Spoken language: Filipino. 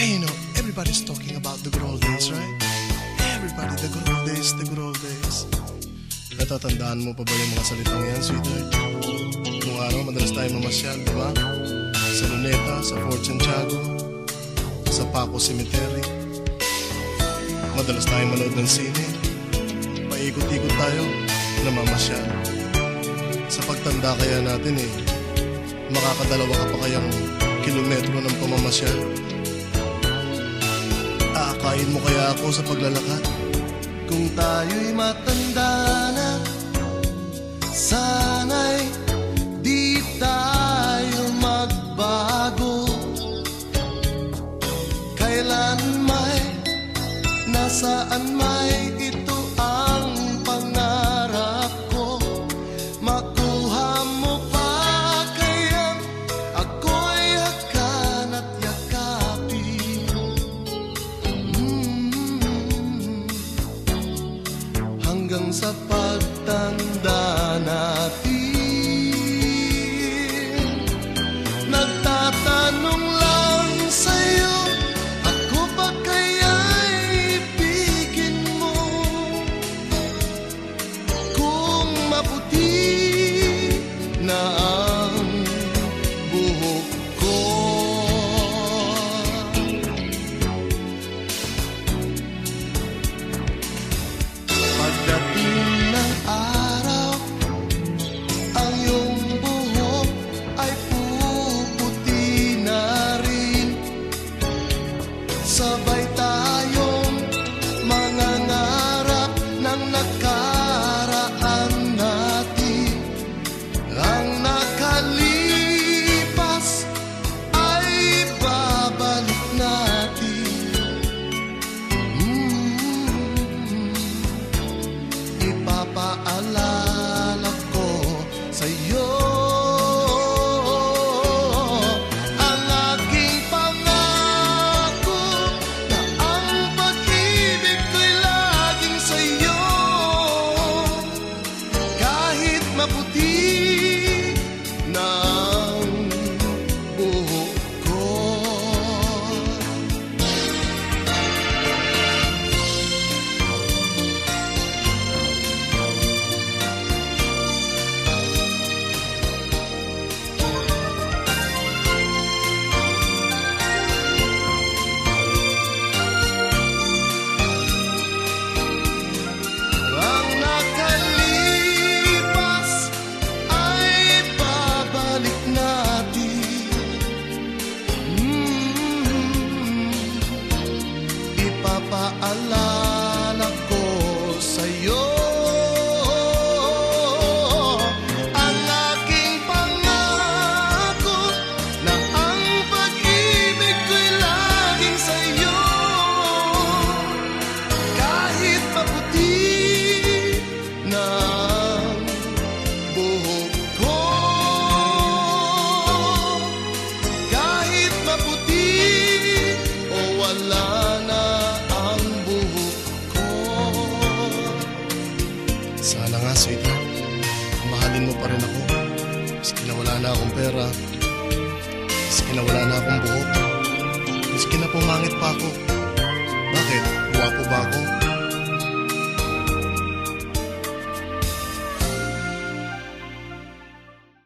Hey, everybody's talking about the good old days, right? Everybody, the good old days, the good old days. Natatandaan mo pa ba yung mga salitang yan, sweetheart? Nung araw, madalas tayo mamasyal, di ba? Sa Luneta, sa Fort Santiago, sa Paco Cemetery. Madalas tayo manood ng sine. Paikot-ikot tayo, namamasyal. Sa pagtanda kaya natin makakadalawa ka pa kayang kilometro ng pamamasyal. Aakayin mo kaya ako sa paglalakad? Kung tayo'y matanda na, sana'y di tayo magbago. Kailan may, nasaan may, ito ang pangarap ko. Makuha mo pa kaya ako'y hakan at yakapin. Hanggang sa pagtanda natin, nagtatanong lang sa'yo, ako ba kaya'y ibigin mo? Kung maputi na ang buhok ko, pagdating ng araw, ang iyong buhok ay puputi na rin. Sabay tayong mangangarap ng nakaraan natin. Ang nakalipas ay babalik natin. Ipapaalala ko sa'yo ang aking pangako na ang pag-ibig ko'y laging sa'yo. Kahit maputi na ang buhok ko. Ang nakalipas ay babalik natin. Ipapaalala ko sa'yo ang aking pangako na ang pag-ibig ko'y laging sa'yo. Kahit maputi na ang buhok ko, kahit maputi o wala na ang buhok ko. Sana nga, sweetheart, mahalin mo pa rin ako. Maski na wala na akong pera, maski na wala na akong buhok, maski na pumangit pa ako. Bakit? Guwapo ba ako?